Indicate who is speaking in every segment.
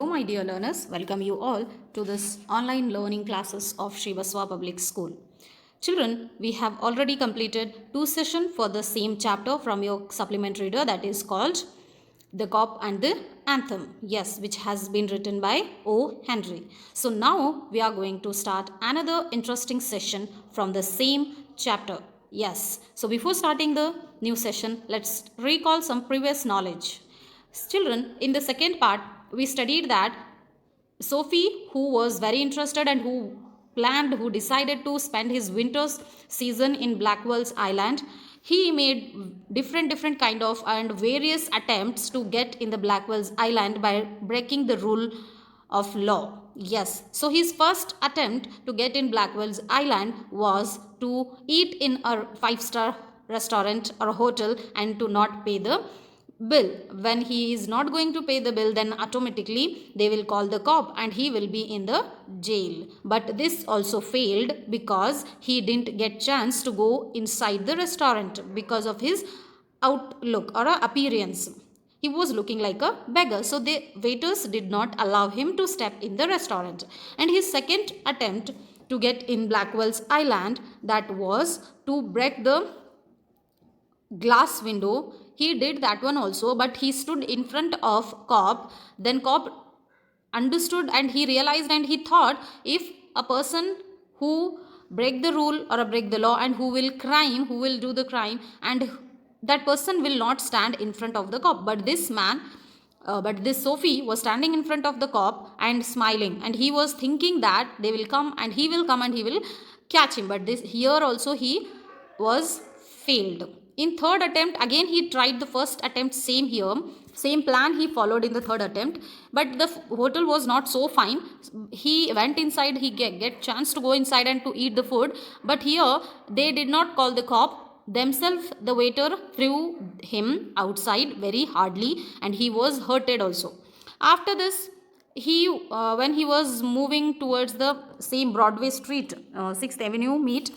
Speaker 1: My dear learners, welcome you all to this online learning classes of Srivaswa Public School. Children, we have already completed two sessions for the same chapter from your supplement reader, that is called The Cop and the Anthem. Yes, which has been written by O. Henry. So now we are going to start another interesting session from the same chapter. Yes, so before starting the new session, let's recall some previous knowledge. Children, in the second part, we studied that Sophie, who was very interested and who decided to spend his winter's season in Blackwell's Island, he made different kind of and various attempts to get in the Blackwell's Island by breaking the rule of law. Yes, so his first attempt to get in Blackwell's Island was to eat in a five-star restaurant or a hotel and to not pay the bill. When he is not going to pay the bill, then automatically they will call the cop and he will be in the jail. But this also failed because he didn't get chance to go inside the restaurant because of his outlook or appearance. He was looking like a beggar, so the waiters did not allow him to step in the restaurant. And his second attempt to get in Blackwell's Island, that was to break the glass window. He did that one also, but he stood in front of cop. Then cop understood and he realized and he thought, if a person who break the rule or break the law and who will do the crime, and that person will not stand in front of the cop. But this Sophie was standing in front of the cop and smiling, and he was thinking that they will come and he will catch him. But this here also he was failed. In third attempt, again he tried the first attempt, same here, same plan he followed in the third attempt, but the hotel was not so fine. He went inside, he get chance to go inside and to eat the food, but here they did not call the cop. Themselves, the waiter threw him outside very hardly and he was hurted also. After this, when he was moving towards the same Broadway street, 6th Avenue meet,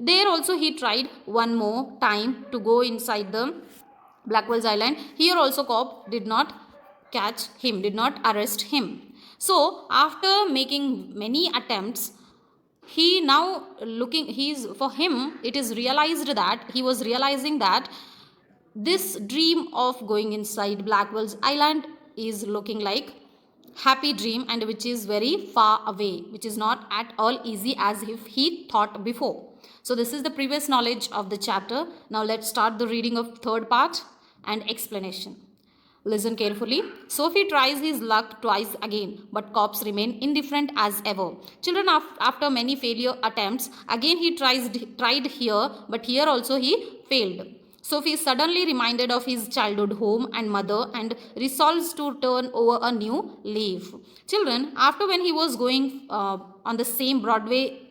Speaker 1: there also he tried one more time to go inside the Blackwell's Island. Here also cop did not catch him, did not arrest him. So after making many attempts, he now for him it is realized that he was realizing that this dream of going inside Blackwell's Island is looking like happy dream and which is very far away, which is not at all easy as if he thought before. So this is the previous knowledge of the chapter. Now let's start the reading of third part and explanation. Listen carefully. Sophie tries his luck twice again, but cops remain indifferent as ever. Children, after many failure attempts, again he tried here, but here also he failed. Sophie is suddenly reminded of his childhood home and mother and resolves to turn over a new leaf. Children, after when he was going on the same Broadway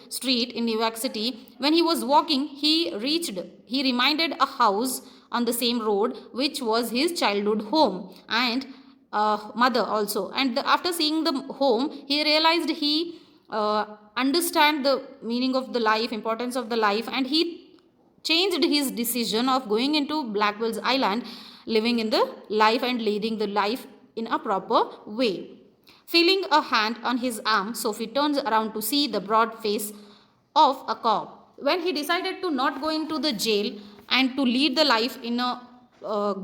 Speaker 1: street in New York City, when he was walking, he reminded a house on the same road which was his childhood home and mother also. And after seeing the home, he realized he understand the meaning of the life, importance of the life, and he changed his decision of going into Blackwell's Island, living in the life and leading the life in a proper way. Feeling a hand on his arm, Sophie turns around to see the broad face of a cop. When he decided to not go into the jail and to lead the life in a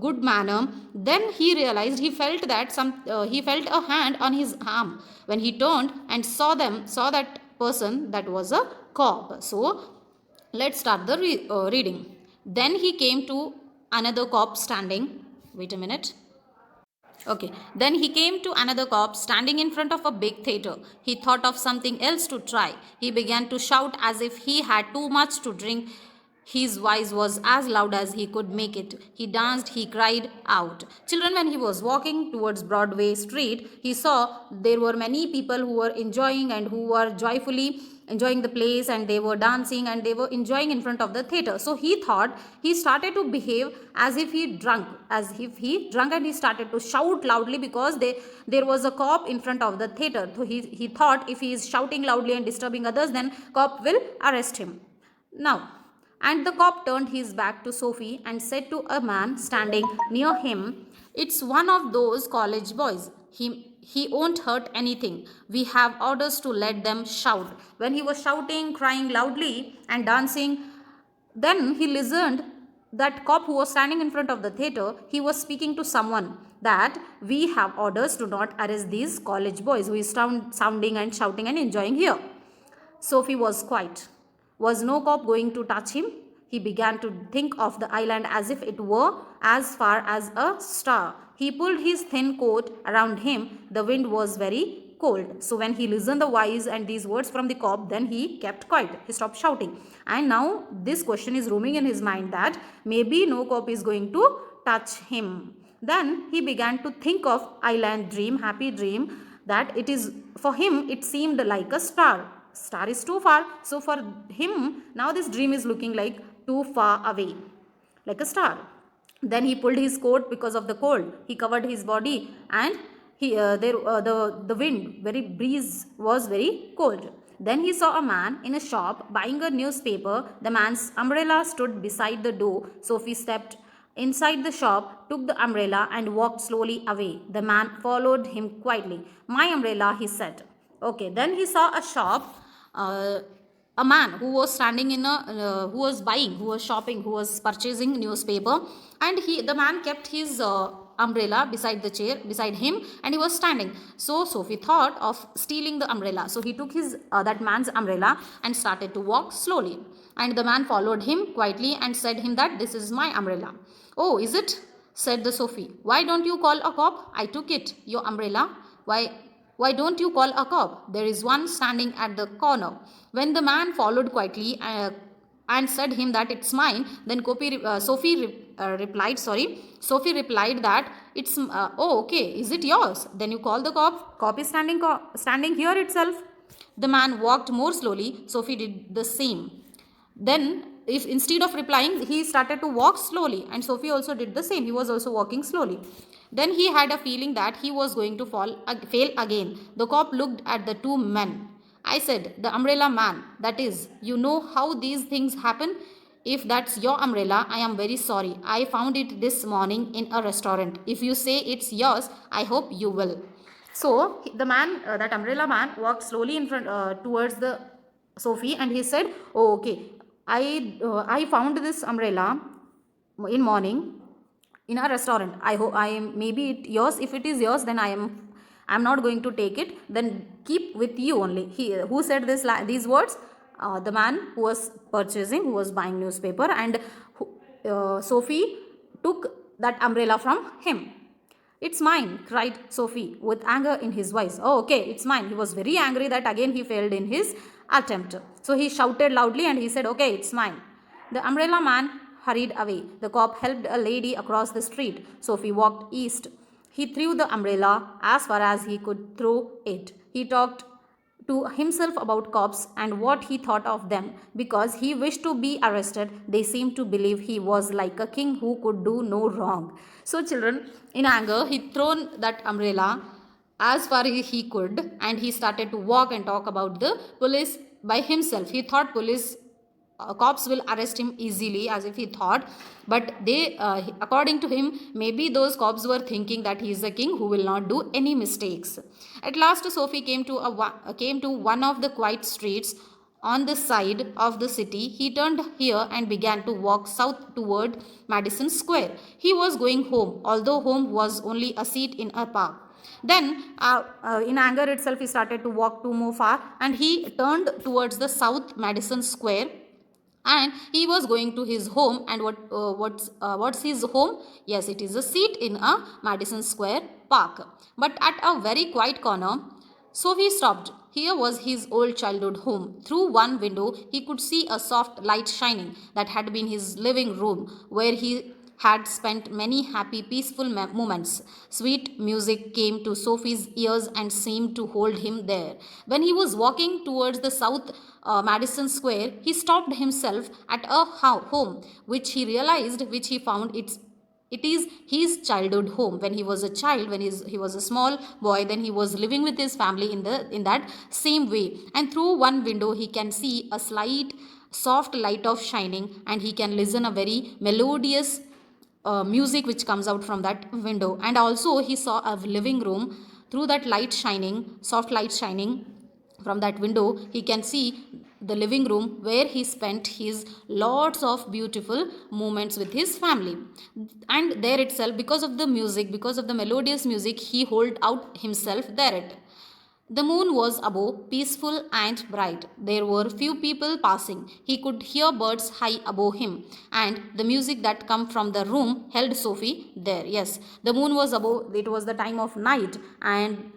Speaker 1: good manner, then he realized he felt a hand on his arm. When he turned and saw that person, that was a cop. So let's start the reading. Then he came to another cop standing. Wait a minute. Okay, then he came to another cop standing in front of a big theater. He thought of something else to try. He began to shout as if he had too much to drink. His voice was as loud as he could make it. He danced, he cried out. Children, when he was walking towards Broadway Street, he saw there were many people who were enjoying and who were joyfully enjoying the place, and they were dancing and they were enjoying in front of the theater. So he started to behave as if he drunk, and he started to shout loudly because there was a cop in front of the theater. So he thought if he is shouting loudly and disturbing others, then cop will arrest him. Now, and the cop turned his back to Sophie and said to a man standing near him, "It's one of those college boys." He won't hurt anything. We have orders to let them shout. When he was shouting, crying loudly and dancing, then he listened that cop who was standing in front of the theater, he was speaking to someone that we have orders to not arrest these college boys who is sounding and shouting and enjoying here. Sophie was quiet. Was no cop going to touch him? He began to think of the island as if it were as far as a star. He pulled his thin coat around him. The wind was very cold. So when he listened the voice and these words from the cop, then he kept quiet. He stopped shouting. And now this question is roaming in his mind that maybe no cop is going to touch him. Then he began to think of island dream, happy dream, that it is for him it seemed like a star. Star is too far, so for him now this dream is looking like too far away, like a star. Then he pulled his coat because of the cold. He covered his body, and the wind, very breeze, was very cold. Then he saw a man in a shop buying a newspaper. The man's umbrella stood beside the door. Sophie stepped inside the shop, took the umbrella and walked slowly away. The man followed him quietly. My umbrella, he said. Okay, then he saw a shop, a man who was standing in who was buying, who was shopping, who was purchasing newspaper, and the man kept his umbrella beside the chair, beside him, and he was standing. So Sophie thought of stealing the umbrella. So he took his that man's umbrella and started to walk slowly. And the man followed him quietly and said him that this is my umbrella. Oh, is it? Said the Sophie. Why don't you call a cop? I took it, your umbrella. Why don't you call a cop? There is one standing at the corner. When the man followed quietly and said him that it's mine, then Sophie replied that it's oh, okay, is it yours? Then you call the cop. Cop is standing here itself. The man walked more slowly. Sophie did the same. Then if instead of replying, he started to walk slowly, and Sophie also did the same. He was also walking slowly. Then he had a feeling that he was going to fail again. The cop looked at the two men. I said, the umbrella man, that is, you know how these things happen? If that's your umbrella, I am very sorry. I found it this morning in a restaurant. If you say it's yours, I hope you will. So the man, that umbrella man, walked slowly in front towards the Sophie, and he said, oh, okay, I found this umbrella in morning in a restaurant. I hope maybe it yours. If it is yours, then I'm not going to take it. Then keep with you only. Who said these words? The man who was purchasing, who was buying newspaper, and Sophie took that umbrella from him. It's mine, cried Sophie with anger in his voice. Oh, okay, it's mine. He was very angry that again he failed in his attempt. So he shouted loudly and he said, okay, it's mine. The umbrella man hurried away. The cop helped a lady across the street. Sophie walked east. He threw the umbrella as far as he could throw it. He talked to himself about cops and what he thought of them. Because he wished to be arrested, they seemed to believe he was like a king who could do no wrong. So children, in anger, he thrown that umbrella as far as he could, and he started to walk and talk about the police by himself. He thought cops will arrest him easily, as if he thought, but they according to him, maybe those cops were thinking that he is a king who will not do any mistakes. At last Sophie came to one of the quiet streets on the side of the city. He turned here and began to walk south toward Madison Square. He was going home, although home was only a seat in a park. Then in anger itself, he started to walk too more far, and he turned towards the South Madison Square, and he was going to his home. And what's his home? Yes, it is a seat in a Madison Square park. But at a very quiet corner, Sophie stopped. Here was his old childhood home. Through one window, he could see a soft light shining. That had been his living room, where he had spent many happy, peaceful moments. Sweet music came to Sophie's ears and seemed to hold him there. When he was walking towards the South Madison Square, he stopped himself at a home, which he found it is his childhood home. When he was a child, when he was a small boy, then he was living with his family in that same way. And through one window, he can see a slight, soft light of shining, and he can listen a very melodious music which comes out from that window. And also he saw a living room through that light shining, soft light shining from that window, he can see the living room where he spent his lots of beautiful moments with his family. And there itself, because of the music, because of the melodious music, he hold out himself there. The moon was above, peaceful and bright. There were few people passing. He could hear birds high above him, and the music that come from the room held Sophie there. Yes, the moon was above. It was the time of night, and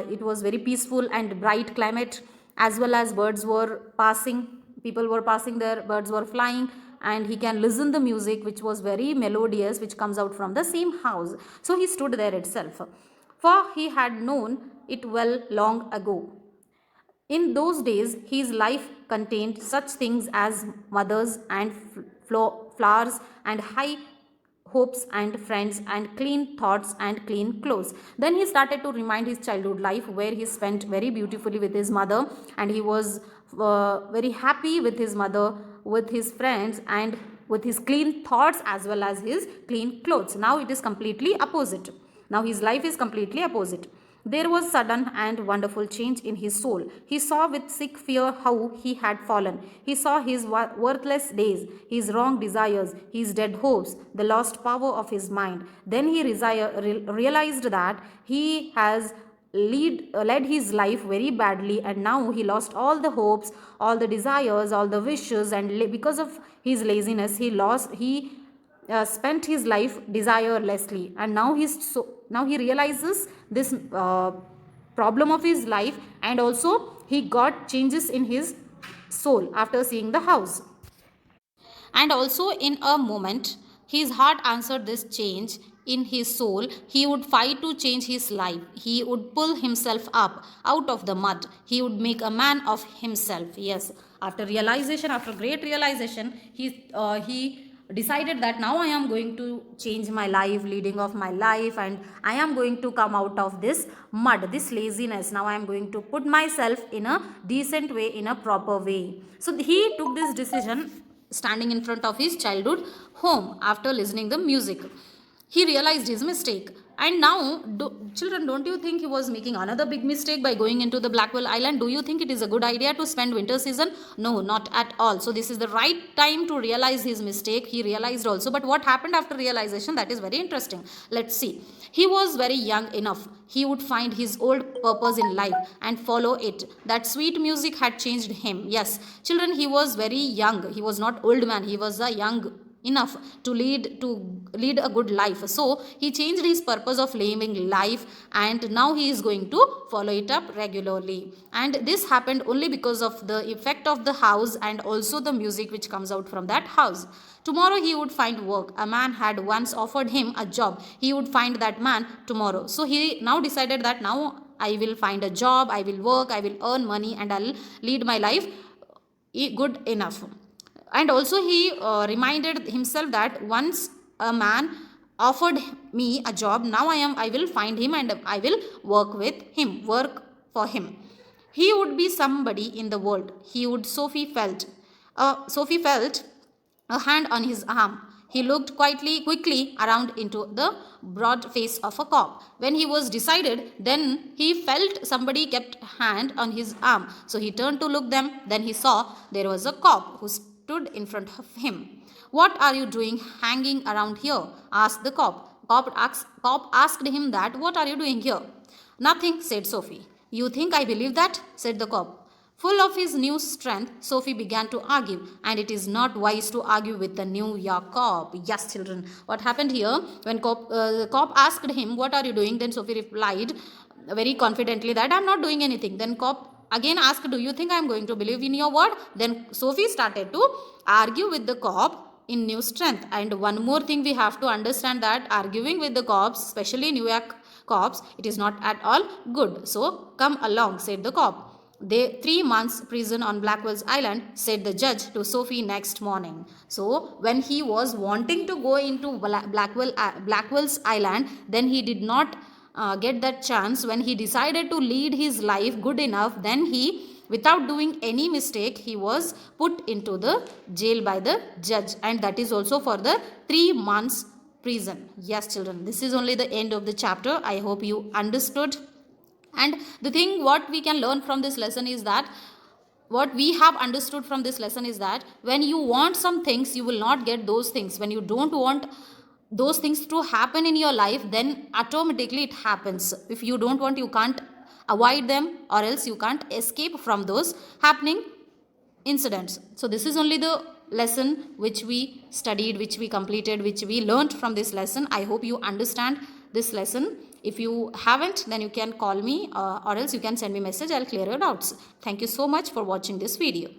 Speaker 1: it was very peaceful and bright climate, as well as birds were passing. People were passing there. Birds were flying, and he can listen the music, which was very melodious, which comes out from the same house. So he stood there itself, for he had known it well long ago. In those days, his life contained such things as mothers and flowers and high hopes and friends and clean thoughts and clean clothes. Then he started to remind his childhood life, where he spent very beautifully with his mother, and he was very happy with his mother, with his friends, and with his clean thoughts as well as his clean clothes. Now it is completely opposite. Now his life is completely opposite. There was sudden and wonderful change in his soul. He saw with sick fear how he had fallen. He saw his worthless days, his wrong desires, his dead hopes, the lost power of his mind. Then he realized that he has led his life very badly, and now he lost all the hopes, all the desires, all the wishes, and because of his laziness, he spent his life desirelessly, and now he realizes this problem of his life, and also he got changes in his soul after seeing the house. And also in a moment, his heart answered this change in his soul. He would fight to change his life. He would pull himself up out of the mud. He would make a man of himself. Yes, after realization, after great realization, he decided that now I am going to change my life, leading of my life, and I am going to come out of this mud, this laziness. Now I am going to put myself in a decent way, in a proper way. So he took this decision standing in front of his childhood home after listening the music. He realized his mistake, and now children, don't you think he was making another big mistake by going into the Blackwell Island? Do you think it is a good idea to spend winter season? No, not at all. So this is the right time to realize his mistake. He realized also, but what happened after realization, that is very interesting. Let's see. He was very young enough. He would find his old purpose in life and follow it. That sweet music had changed him. Yes, children, he was very young. He was not old man. He was a young enough to lead a good life. So he changed his purpose of living life, and now he is going to follow it up regularly. And this happened only because of the effect of the house and also the music which comes out from that house. Tomorrow he would find work. A man had once offered him a job. He would find that man tomorrow. So he now decided that now I will find a job, I will work, I will earn money, and I'll lead my life good enough. And also he reminded himself that once a man offered me a job, now I will find him and I will work for him. He would be somebody in the world. Sophie felt a hand on his arm. He looked quickly around into the broad face of a cop. When he was decided, then he felt somebody kept hand on his arm. So he turned to look them. Then he saw there was a cop who stood in front of him. What are you doing hanging around here? Asked the cop. Cop asked him that, what are you doing here? Nothing, said Sophie. You think I believe that? Said the cop. Full of his new strength, Sophie began to argue, and it is not wise to argue with the New York cop. Yes, children, what happened here? When the cop asked him, what are you doing? Then Sophie replied very confidently that I am not doing anything. Then cop again asked, do you think I am going to believe in your word? Then Sophie started to argue with the cop in new strength. And one more thing we have to understand, that arguing with the cops, especially New York cops, it is not at all good. So come along, said the cop. 3 months prison on Blackwell's Island, said the judge to Sophie next morning. So when he was wanting to go into Blackwell's Island, then he did not get that chance. When he decided to lead his life good enough, then he, without doing any mistake, he was put into the jail by the judge, and that is also for the 3 months prison. Yes, children, this is only the end of the chapter. I hope you understood. And the thing what we can learn from this lesson is that, what we have understood from this lesson is that when you want some things, you will not get those things. When you don't want those things to happen in your life, then automatically it happens. If you don't want, you can't avoid them, or else you can't escape from those happening incidents. So this is only the lesson which we studied, which we completed, which we learned from this lesson. I hope you understand this lesson. If you haven't, then you can call me, or else you can send me message. I'll clear your doubts. Thank you so much for watching this video.